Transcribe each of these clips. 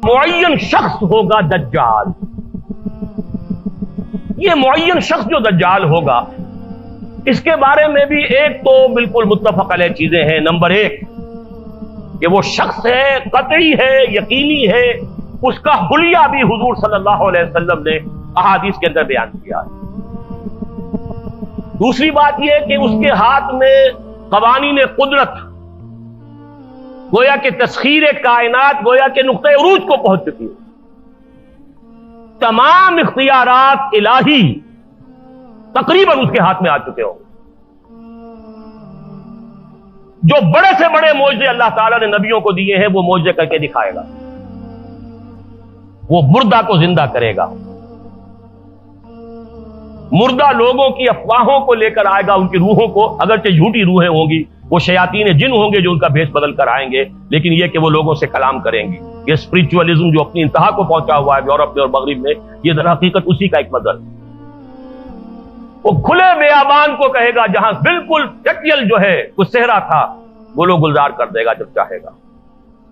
معین شخص ہوگا دجال. یہ معین شخص جو دجال ہوگا اس کے بارے میں بھی ایک تو بالکل متفق علیہ چیزیں ہیں. نمبر ایک کہ وہ شخص ہے، قطعی ہے، یقینی ہے، اس کا حلیہ بھی حضور صلی اللہ علیہ وسلم نے احادیث کے اندر بیان کیا ہے. دوسری بات یہ کہ اس کے ہاتھ میں قوانین قدرت، گویا کہ تسخیر کائنات، گویا کہ نقطہ عروج کو پہنچ چکی ہے. تمام اختیارات الہی تقریباً اس کے ہاتھ میں آ چکے ہوں. جو بڑے سے بڑے معجزے اللہ تعالیٰ نے نبیوں کو دیے ہیں وہ معجزے کر کے دکھائے گا. وہ مردہ کو زندہ کرے گا، مردہ لوگوں کی افواہوں کو لے کر آئے گا، ان کی روحوں کو، اگرچہ جھوٹی روحیں ہوں گی، وہ شیاطین جن ہوں گے جو ان کا بھیس بدل کر آئیں گے، لیکن یہ کہ وہ لوگوں سے کلام کریں گے. یہ اسپرچولیزم جو اپنی انتہا کو پہنچا ہوا ہے یورپ میں اور مغرب میں، یہ در حقیقت اسی کا ایک مظہر. وہ کھلے بیابان کو کہے گا جہاں بالکل ٹکیل جو ہے وہ صحرا تھا، وہ لوگ گلزار کر دے گا جب چاہے گا،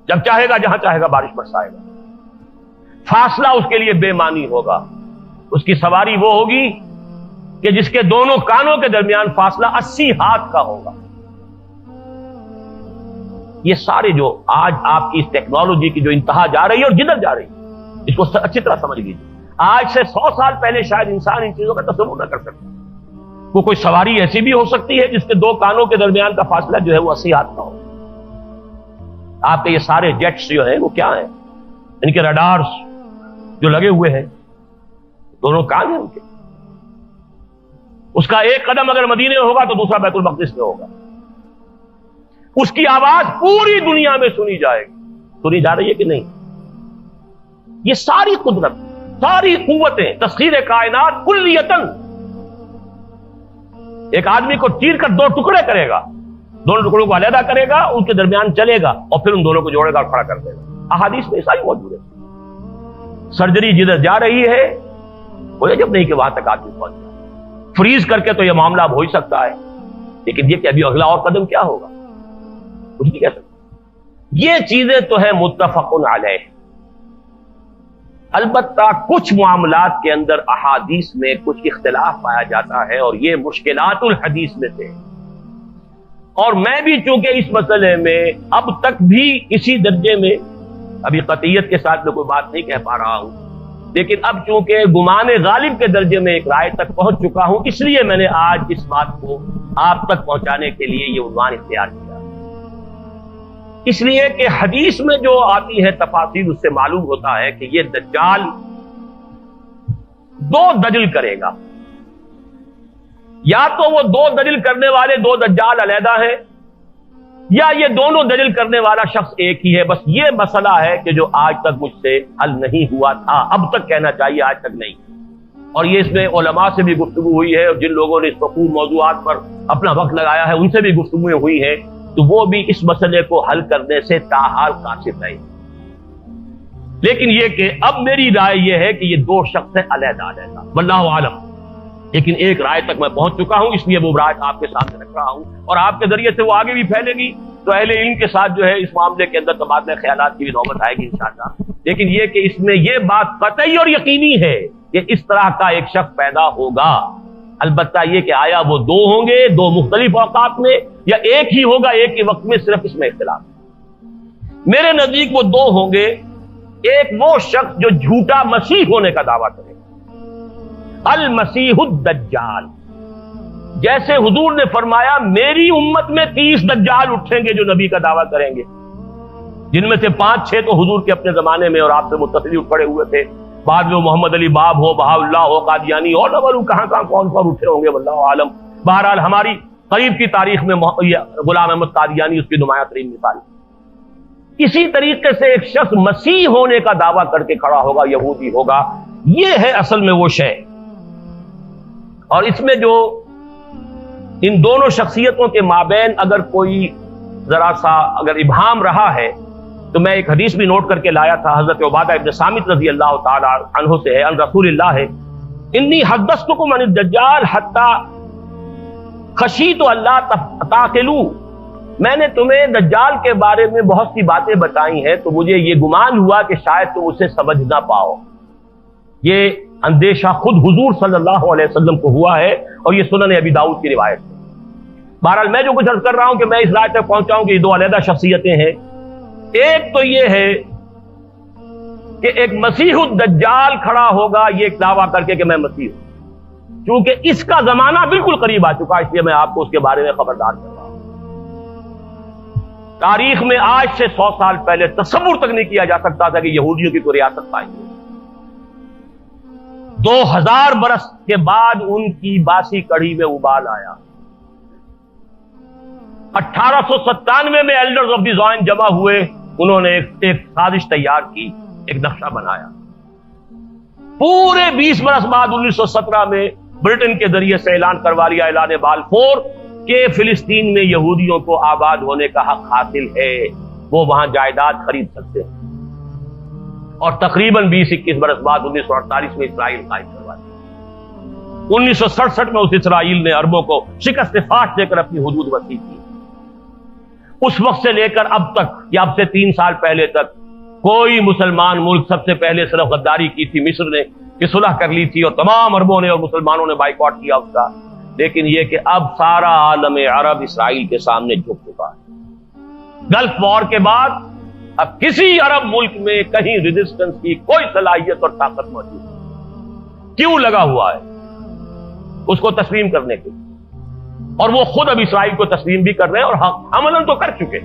جب چاہے گا، جہاں چاہے گا بارش برسائے گا. فاصلہ اس کے لیے بے معنی ہوگا. اس کی سواری وہ ہوگی کہ جس کے دونوں کانوں کے درمیان فاصلہ 80 ہاتھ کا ہوگا. یہ سارے جو آج آپ کی اس ٹیکنالوجی کی جو انتہا جا رہی ہے اور جدھر جا رہی ہے، اس کو اچھی طرح سمجھ لیجیے. آج سے 100 سال پہلے شاید انسان ان چیزوں کا تصور نہ کر سکتا. وہ کوئی سواری ایسی بھی ہو سکتی ہے جس کے دو کانوں کے درمیان کا فاصلہ جو ہے وہ 80 ہاتھ کا ہو. آپ کے یہ سارے جیٹس جو ہیں وہ کیا ہیں؟ ان کے ریڈارز جو لگے ہوئے ہیں، دونوں کان ہیں ان کے. اس کا ایک قدم اگر مدینے میں ہوگا تو دوسرا بیت المقدس میں ہوگا. اس کی آواز پوری دنیا میں سنی جائے گی. سنی جا رہی ہے کہ نہیں؟ یہ ساری قدرت، ساری قوتیں، تسخیر کائنات کلیتاً ایک آدمی کو چیر کر 2 ٹکڑے کرے گا، دونوں ٹکڑوں کو علیحدہ کرے گا، ان کے درمیان چلے گا اور پھر ان دونوں کو جوڑے گا اور کھڑا کر دے گا. احادیث میں ایسا ہی موجود ہے. سرجری جدھر جا رہی ہے وہ جب نہیں کہ وہاں تک آدمی پہنچ جائے. فریز کر کے تو یہ معاملہ اب ہو ہی سکتا ہے، لیکن یہ کہ ابھی اگلا اور قدم کیا ہوگا کچھ نہیں کہہ سکتے. یہ چیزیں تو ہیں متفق علیہ. البتہ کچھ معاملات کے اندر احادیث میں کچھ اختلاف پایا جاتا ہے اور یہ مشکلات الحدیث میں سے. اور میں بھی چونکہ اس مسئلے میں اب تک بھی اسی درجے میں، ابھی قطعیت کے ساتھ میں کوئی بات نہیں کہہ پا رہا ہوں، لیکن اب چونکہ گمان غالب کے درجے میں ایک رائے تک پہنچ چکا ہوں، اس لیے میں نے آج اس بات کو آپ تک پہنچانے کے لیے یہ عنوان اختیار کیا. اس لیے کہ حدیث میں جو آتی ہے تفاصیل، اس سے معلوم ہوتا ہے کہ یہ دجال 2 دجل کرے گا. یا تو وہ 2 دجل کرنے والے 2 دجال علیحدہ ہیں، یا یہ دونوں دجل کرنے والا شخص ایک ہی ہے. بس یہ مسئلہ ہے کہ جو آج تک مجھ سے حل نہیں ہوا تھا، اب تک کہنا چاہیے آج تک نہیں. اور یہ اس میں علماء سے بھی گفتگو ہوئی ہے، اور جن لوگوں نے اس مفہوم موضوعات پر اپنا وقت لگایا ہے ان سے بھی گفتگویں ہوئی ہیں، تو وہ بھی اس مسئلے کو حل کرنے سے تاحال قاصر رہے. لیکن یہ کہ اب میری رائے یہ ہے کہ یہ 2 شخص ہیں علیحدہ علیحدہ، واللہ عالم. لیکن ایک رائے تک میں پہنچ چکا ہوں، اس لیے وہ رائے آپ کے سامنے رکھ رہا ہوں، اور آپ کے ذریعے سے وہ آگے بھی پھیلے گی تو اہل علم کے ساتھ جو ہے اس معاملے کے اندر تبادلہ خیالات کی بھی نوبت آئے گی انشاءاللہ. لیکن یہ کہ اس میں یہ بات قطعی اور یقینی ہے کہ اس طرح کا ایک شخص پیدا ہوگا. البتہ یہ کہ آیا وہ 2 ہوں گے 2 مختلف اوقات میں، یا ایک ہی ہوگا ایک ہی وقت میں، صرف اس میں اختلاف. میرے نزدیک وہ 2 ہوں گے. ایک وہ شخص جو جھوٹا مسیح ہونے کا دعویٰ کرے گا، المسیح الدجال. جیسے حضور نے فرمایا میری امت میں 30 دجال اٹھیں گے جو نبی کا دعویٰ کریں گے، جن میں سے 5-6 تو حضور کے اپنے زمانے میں اور آپ سے متصل اٹھ پڑے ہوئے تھے. بعد میں محمد علی باب ہو، بہاء اللہ ہو، قادیانی اور نہ معلوم کہاں کون اٹھے ہوں گے، واللہ عالم. بہرحال ہماری قریب کی تاریخ میں غلام احمد قادیانی اس کی نمایاں ترین مثال. اسی طریقے سے ایک شخص مسیح ہونے کا دعویٰ کر کے کھڑا ہوگا، یہودی ہوگا. یہ ہے اصل میں وہ شے. اور اس میں جو ان دونوں شخصیتوں کے مابین اگر کوئی ذرا سا اگر ابہام رہا ہے تو میں ایک حدیث بھی نوٹ کر کے لایا تھا، حضرت عبادہ ابن صامت رضی اللہ تعالی عنہ سے ہے، عن رسول اللہ ہے، انی حدثتکم عن الدجال حتی خشیت اللہ تعقلوا میں نے تمہیں دجال کے بارے میں بہت سی باتیں بتائی ہیں تو مجھے یہ گمان ہوا کہ شاید تم اسے سمجھ نہ پاؤ. یہ اندیشہ خود حضور صلی اللہ علیہ وسلم کو ہوا ہے اور یہ سنن ابی داؤد کی روایت ہے. بہرحال میں جو کچھ عرض کر رہا ہوں کہ میں اس رائے تک پہنچا ہوں کہ یہ دو علیحدہ شخصیتیں ہیں. ایک تو یہ ہے کہ ایک مسیح الدجال کھڑا ہوگا یہ ایک دعویٰ کر کے کہ میں مسیح ہوں. چونکہ اس کا زمانہ بالکل قریب آ چکا اس لیے میں آپ کو اس کے بارے میں خبردار کر رہا ہوں. تاریخ میں آج سے 100 سال پہلے تصور تک نہیں کیا جا سکتا تھا کہ یہودیوں کی کوئی ریاست پائیں گے. 2000 برس کے بعد ان کی باسی کڑی میں ابال آیا. 1897 میں ایلڈرز آف دی زائن جمع ہوئے. انہوں نے ایک سازش تیار کی, ایک نقشہ بنایا. پورے 20 برس بعد 1917 میں برٹن کے ذریعے سے اعلان کروا لیا, اعلان بالفور, کہ فلسطین میں یہودیوں کو آباد ہونے کا حق حاصل ہے, وہ وہاں جائیداد خرید سکتے ہیں. اور تقریباً 20-21 برس بعد 1948 میں اسرائیل قائم کروا دیا. 1967 میں اس اسرائیل نے عربوں کو شکست فاش دے کر اپنی حدود وسیع کی. اس وقت سے لے کر اب تک یا اب سے 3 سال پہلے تک کوئی مسلمان ملک, سب سے پہلے صرف غداری کی تھی مصر نے کہ صلح کر لی تھی اور تمام عربوں نے اور مسلمانوں نے بائیکاٹ کیا اس کا. لیکن یہ کہ اب سارا عالم عرب اسرائیل کے سامنے جھک چکا ہے. گلف وار کے بعد اب کسی عرب ملک میں کہیں ریزسٹنس کی کوئی صلاحیت اور طاقت موجود نہیں. کیوں لگا ہوا ہے اس کو تسلیم کرنے کے لیے, اور وہ خود اب اسرائیل کو تسلیم بھی کر رہے ہیں اور عملاً تو کر چکے.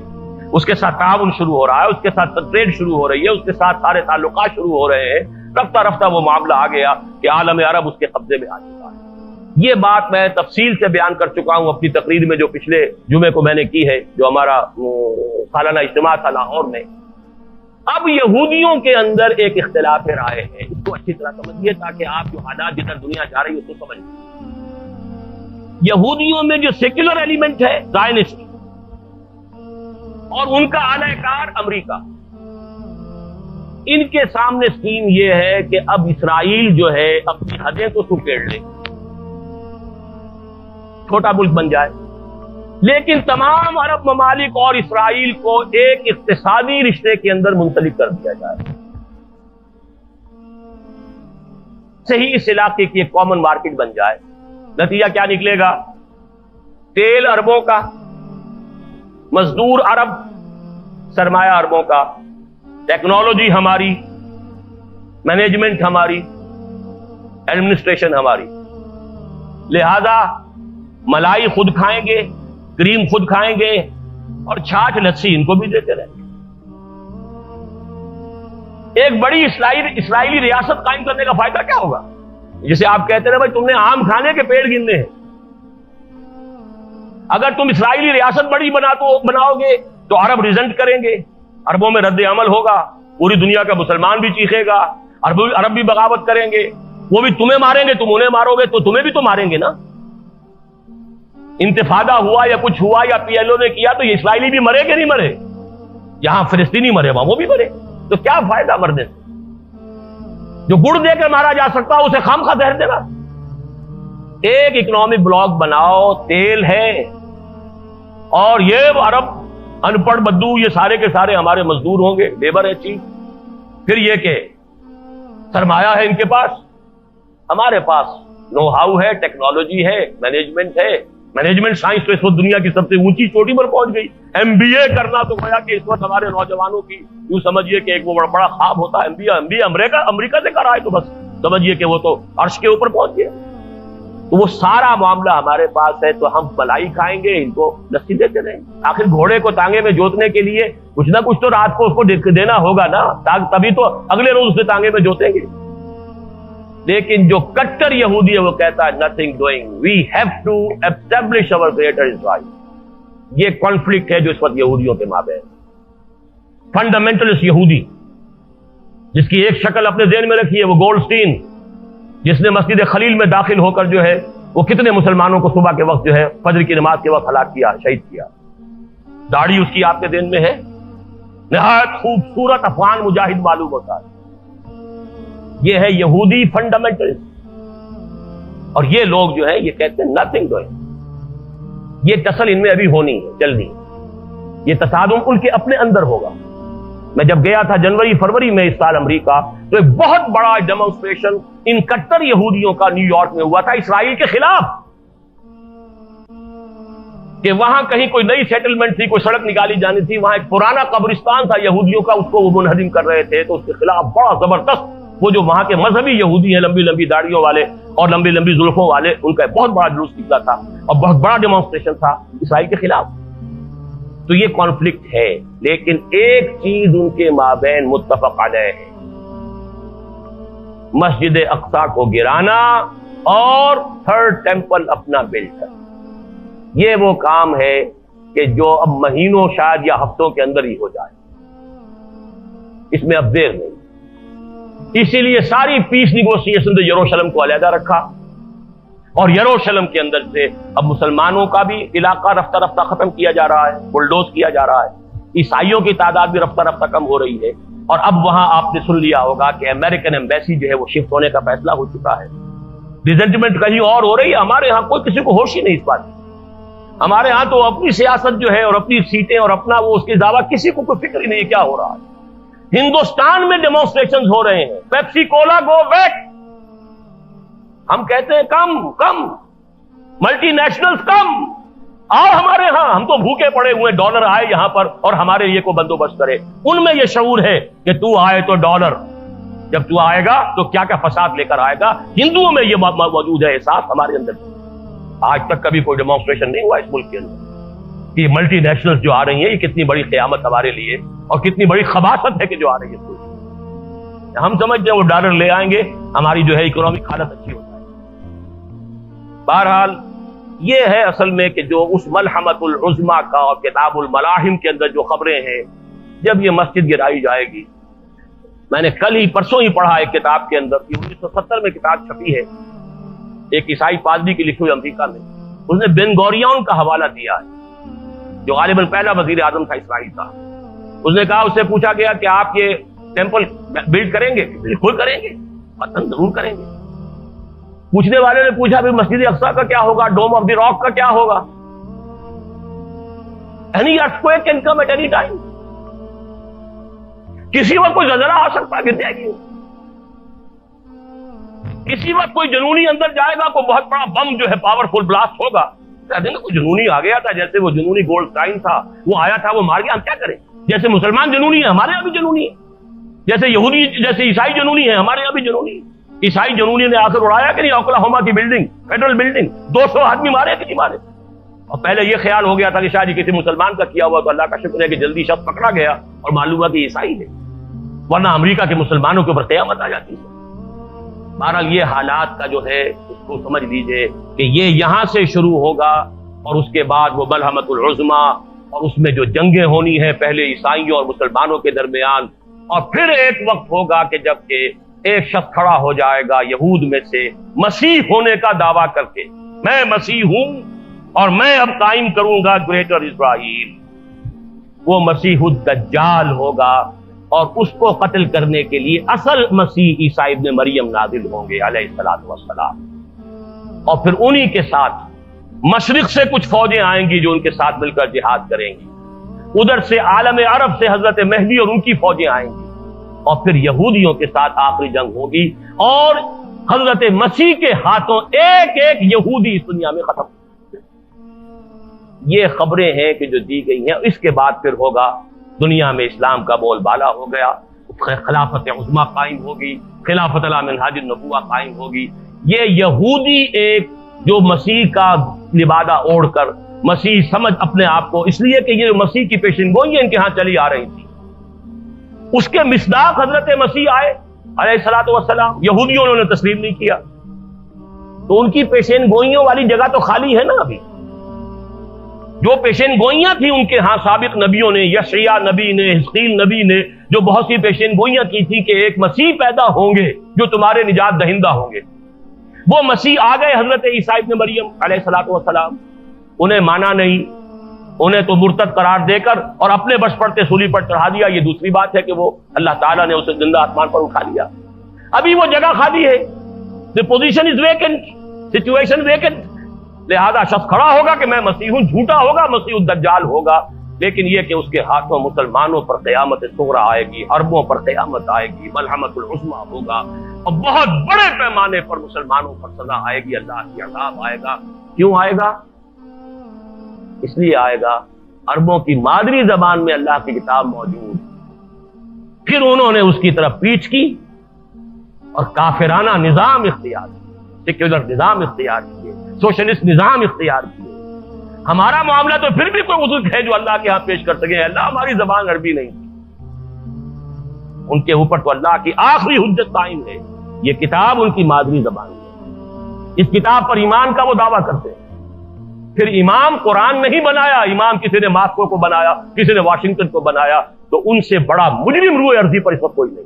اس کے ساتھ تعاون شروع ہو رہا ہے, اس کے ساتھ ٹریڈ شروع ہو رہی ہے, اس کے ساتھ سارے تعلقات شروع ہو رہے ہیں. رفتہ رفتہ وہ معاملہ آ گیا کہ عالم عرب اس کے قبضے میں آ چکا ہے. یہ بات میں تفصیل سے بیان کر چکا ہوں اپنی تقریر میں جو پچھلے جمعے کو میں نے کی ہے, جو ہمارا سالانہ اجتماع تھا لاہور میں. اب یہودیوں کے اندر ایک اختلاف رائے ہے, اس کو اچھی طرح سمجھیے تاکہ آپ جو حالات جدھر دنیا جا رہی ہے اس کو سمجھ لیں. یہودیوں میں جو سیکولر ایلیمنٹ ہے زائنسٹ, اور ان کا اعلی کار امریکہ, ان کے سامنے سکیم یہ ہے کہ اب اسرائیل جو ہے اپنی حدیں تو سکیڑ لے, چھوٹا ملک بن جائے, لیکن تمام عرب ممالک اور اسرائیل کو ایک اقتصادی رشتے کے اندر منسلک کر دیا جائے. صحیح اس علاقے کی ایک کامن مارکیٹ بن جائے. نتیجہ کیا نکلے گا؟ تیل عربوں کا, مزدور عرب, سرمایہ عربوں کا, ٹیکنالوجی ہماری, مینجمنٹ ہماری, ایڈمنسٹریشن ہماری. لہذا ملائی خود کھائیں گے, کریم خود کھائیں گے, اور چھاچھ لسی ان کو بھی دیتے رہیں گے. ایک بڑی اسرائیلی ریاست قائم کرنے کا فائدہ کیا ہوگا؟ جسے آپ کہتے ہیں بھائی تم نے آم کھانے کے پیڑ گننے ہیں. اگر تم اسرائیلی ریاست بڑی بناؤ گے تو عرب ریزنٹ کریں گے, عربوں میں رد عمل ہوگا, پوری دنیا کا مسلمان بھی چیخے گا, عرب بھی بغاوت کریں گے, وہ بھی تمہیں ماریں گے, تم انہیں مارو گے تو تمہیں بھی تو ماریں گے نا. انتفاضہ ہوا یا کچھ ہوا یا پی ایل او نے کیا تو یہ اسرائیلی بھی مرے کہ نہیں مرے؟ جہاں فلسطینی مرے وہاں وہ بھی مرے. تو کیا فائدہ مرنے سے؟ جو گڑ دے کر مارا جا سکتا اسے خامخواہ زہر دینا. ایک اکنامک بلاک بناؤ, تیل ہے, اور یہ عرب ان پڑھ بدو یہ سارے کے سارے ہمارے مزدور ہوں گے, لیبر ہے چیز. پھر یہ کہ سرمایہ ہے ان کے پاس, ہمارے پاس نو ہاؤ ہے, ٹیکنالوجی ہے, مینجمنٹ ہے. مینجمنٹ سائنس تو اس وقت دنیا کی سب سے اونچی چوٹی پر پہنچ گئی. ایم بی اے کرنا تو گویا کہ اس وقت ہمارے نوجوانوں کی یوں سمجھیے کہ ایک وہ بڑا خواب ہوتا ہے. ایم بی اے امریکہ سے کرا ہے تو بس سمجھیے کہ وہ تو عرش کے اوپر پہنچ گیا. تو وہ سارا معاملہ ہمارے پاس ہے, تو ہم ملائی کھائیں گے, ان کو لسی دیتے رہیں گے. آخر گھوڑے کو تانگے میں جوتنے کے لیے کچھ نہ کچھ تو رات کو اس کو دینا ہوگا نا, تبھی تو اگلے روز اسے تانگے میں جوتیں گے. لیکن جو کٹر یہودی ہے وہ کہتا ہے nothing doing, we have to establish our greater Israel. یہ کانفلکٹ ہے جو اس وقت یہودیوں کے مابین. فنڈامنٹلسٹ یہودی جس کی ایک شکل اپنے ذہن میں رکھی ہے وہ گولڈسٹین, جس نے مسجد خلیل میں داخل ہو کر جو ہے وہ کتنے مسلمانوں کو صبح کے وقت جو ہے فجر کی نماز کے وقت ہلاک کیا, شہید کیا. داڑھی اس کی آپ کے ذہن میں ہے, نہایت خوبصورت افغان مجاہد معلوم ہوتا ہے. یہ ہے یہودی فنڈامنٹلسٹ. اور یہ لوگ جو ہیں یہ کہتے ہیں نتھنگ ڈوئنگ. یہ ٹسل ان میں ابھی ہونی ہے, چلنی ہے. یہ تصادم ان کے اپنے اندر ہوگا. میں جب گیا تھا جنوری فروری میں اس سال امریکہ، تو ایک بہت بڑا ڈیمانسٹریشن ان کٹر یہودیوں کا نیو یارک میں ہوا تھا اسرائیل کے خلاف، کہ وہاں کہیں کوئی نئی سیٹلمنٹ تھی، کوئی سڑک نکالی جانی تھی، وہاں ایک پرانا قبرستان تھا یہودیوں کا، اس کو وہ منہدم کر رہے تھے. تو اس کے خلاف بڑا زبردست وہ جو وہاں کے مذہبی یہودی ہیں، لمبی لمبی داڑھیوں والے اور لمبی لمبی زلفوں والے، ان کا ایک بہت بڑا جلوس نکلا تھا اور بہت بڑا ڈیمانسٹریشن تھا اسرائیل کے خلاف. تو یہ کانفلکٹ ہے، لیکن ایک چیز ان کے مابین متفق علیہ ہے، مسجد اقصی کو گرانا اور تھرڈ ٹیمپل اپنا بلڈ کرنا. یہ وہ کام ہے کہ جو اب مہینوں شاید یا ہفتوں کے اندر ہی ہو جائے، اس میں اب دیر نہیں. اسی لیے ساری پیس نیگوسیشن تو یروشلم کو علیحدہ رکھا، اور یروشلم کے اندر سے اب مسلمانوں کا بھی علاقہ رفتہ رفتہ ختم کیا جا رہا ہے، بلڈوز کیا جا رہا ہے. عیسائیوں کی تعداد بھی رفتہ رفتہ کم ہو رہی ہے. اور اب وہاں آپ نے سن لیا ہوگا کہ امریکن ایمبیسی جو ہے وہ شفٹ ہونے کا فیصلہ ہو چکا ہے. ریزنٹمنٹ کہیں اور ہو رہی ہے، ہمارے ہاں کوئی کسی کو ہوش ہی نہیں اس بات کی. ہمارے ہاں تو اپنی سیاست جو ہے اور اپنی سیٹیں اور اپنا وہ اس کے علاوہ کسی کو کوئی فکر ہی نہیں ہے کیا ہو رہا ہے. ہندوستان میں ڈیمانسٹریشن ہو رہے ہیں، پیپسی کولا گو بیک. ہم کہتے ہیں کم کم، ملٹی نیشنلز کم، آؤ ہمارے ہاں، ہم تو بھوکے پڑے ہوئے، ڈالر آئے یہاں پر اور ہمارے لیے کو بندوبست کرے. ان میں یہ شعور ہے کہ تو آئے تو ڈالر، جب تو آئے گا تو کیا کیا فساد لے کر آئے گا. ہندوؤں میں یہ موجود ہے احساس، ہمارے اندر. آج تک کبھی کوئی ڈیمانسٹریشن نہیں ہوا اس ملک کے اندر. یہ ملٹی نیشنلز جو آ رہی ہیں، یہ کتنی بڑی قیامت ہمارے لیے اور کتنی بڑی خباثت ہے کہ جو آ رہی ہے. ہم سمجھتے ہیں وہ ڈالر لے آئیں گے، ہماری جو ہے اکنامک حالت اچھی ہو جائے. بہرحال یہ ہے اصل میں کہ جو اس ملحمۃ العظمیٰ کا اور کتاب الملاحم کے اندر جو خبریں ہیں، جب یہ مسجد گرائی جائے گی. میں نے کل ہی پرسوں ہی پڑھا ایک کتاب کے اندر، 1970 میں کتاب چھپی ہے، ایک عیسائی پادری کی لکھی ہوئی امریکہ میں. اس نے بن گوریون کا حوالہ دیا ہے، جو غالباً پہلا وزیر اعظم تھا اسرائیل کا. اس نے کہا، اس سے پوچھا گیا کہ آپ یہ ٹیمپل بلڈ کریں گے؟ بالکل کریں گے، وطن ضرور کریں گے. پوچھنے والے نے پوچھا بھی مسجد اقصی کا کیا ہوگا، ڈوم آف دی راک کا کیا ہوگا؟ Any earthquake can come at any time. کسی وقت کوئی زلزلہ آ سکتا ہے، گر جائے گی. کسی وقت کوئی جنونی اندر جائے گا، کوئی بہت بڑا بم جو ہے پاورفل بلاسٹ ہوگا. کہتے ہیں کوئی جنونی آ گیا تھا، جیسے وہ جنونی گولڈ اسٹائن تھا، وہ آیا تھا، وہ مار گیا، ہم کیا کریں؟ جیسے مسلمان جنونی ہے، ہمارے یہاں بھی جنونی ہے. جیسے یہودی، جیسے عیسائی جنونی ہے، ہمارے یہاں بھی جنونی ہے. عیسائی جنونی نے آ کر اڑایا کہ نہیں اوکلاہوما کی بلڈنگ، فیڈرل بلڈنگ، 200 آدمی مارے کہ نہیں مارے. اور پہلے یہ خیال ہو گیا تھا کہ شاید یہ کسی مسلمان کا کیا ہوا، تو اللہ کا شکر ہے کہ جلدی شخص پکڑا گیا اور معلوم ہوا کہ عیسائی ہے، ورنہ امریکہ کے مسلمانوں کے اوپر قیامت آ جاتی ہے. بہرحال یہ حالات کا جو ہے اس کو سمجھ لیجئے کہ یہ یہاں سے شروع ہوگا، اور اس کے بعد وہ ملحمۃ العظمیٰ، اور اس میں جو جنگیں ہونی ہیں پہلے عیسائیوں اور مسلمانوں کے درمیان. اور پھر ایک وقت ہوگا کہ جب کہ ایک شخص کھڑا ہو جائے گا یہود میں سے، مسیح ہونے کا دعویٰ کر کے، میں مسیح ہوں اور میں اب قائم کروں گا گریٹر اسرائیل. وہ مسیح الدجال ہوگا، اور اس کو قتل کرنے کے لیے اصل مسیح عیسیٰ ابن مریم نازل ہوں گے علیہ الصلوۃ والسلام. اور پھر انہی کے ساتھ مشرق سے کچھ فوجیں آئیں گی جو ان کے ساتھ مل کر جہاد کریں گی. ادھر سے عالم عرب سے حضرت مہدی اور ان کی فوجیں آئیں گی، اور پھر یہودیوں کے ساتھ آخری جنگ ہوگی، اور حضرت مسیح کے ہاتھوں ایک ایک یہودی اس دنیا میں ختم. یہ خبریں ہیں کہ جو دی گئی ہیں. اس کے بعد پھر ہوگا دنیا میں اسلام کا بول بالا ہو گیا، خلافت عظمیٰ قائم ہوگی، خلافت علی منہاج النبوہ قائم ہوگی. یہ یہودی ایک جو مسیح کا لبادہ اوڑھ کر، مسیح سمجھ اپنے آپ کو، اس لیے کہ یہ مسیح کی پیشن گوئیاں ان کے ہاں چلی آ رہی تھی، اس کے مصداق حضرت مسیح آئے علیہ الصلوۃ والسلام. یہودیوں نے تسلیم نہیں کیا، تو ان کی پیشین گوئیوں والی جگہ تو خالی ہے نا. ابھی جو پیشین گوئیاں تھیں ان کے ہاں سابق نبیوں نے، یشعیاء نبی نے، حزقیل نبی نے جو بہت سی پیشین گوئیاں کی تھی کہ ایک مسیح پیدا ہوں گے جو تمہارے نجات دہندہ ہوں گے، وہ مسیح آ گئے حضرت عیسیٰ ابن مریم علیہ الصلوۃ والسلام. انہیں مانا نہیں، انہیں تو مرتد قرار دے کر اور اپنے بش پڑتے سولی پر چڑھا دیا. یہ دوسری بات ہے کہ وہ اللہ تعالیٰ نے اسے زندہ آسمان پر اٹھا لیا. ابھی وہ جگہ خالی ہے، the position is vacant, situation vacant. لہذا شخص کھڑا ہوگا کہ میں مسیح ہوں، جھوٹا ہوگا، مسیح الدجال ہوگا. لیکن یہ کہ اس کے ہاتھوں مسلمانوں پر قیامت صغریٰ آئے گی، عربوں پر قیامت آئے گی، ملحمۃ العظمیٰ ہوگا، اور بہت بڑے پیمانے پر مسلمانوں پر سزا آئے گی، اللہ کی عذاب آئے گا۔ کیوں آئے گا؟ اس لیے آئے گا عربوں کی مادری زبان میں اللہ کی کتاب موجود، پھر انہوں نے اس کی طرف پیچھ کی اور کافرانہ نظام اختیار کیا، سیکولر نظام اختیار کیے، سوشلسٹ نظام اختیار کیے۔ ہمارا معاملہ تو پھر بھی کوئی عذر ہے جو اللہ کے ہاں پیش کر سکے، اللہ ہماری زبان عربی نہیں تھی، ان کے اوپر تو اللہ کی آخری حجت قائم ہے، یہ کتاب ان کی مادری زبان ہے، اس کتاب پر ایمان کا وہ دعویٰ کرتے ہیں۔ پھر امام قرآن نہیں بنایا، امام کسی نے ماسکو کو بنایا، کسی نے واشنگٹن کو بنایا، تو ان سے بڑا مجرم روئے ارضی پر اس وقت کوئی نہیں۔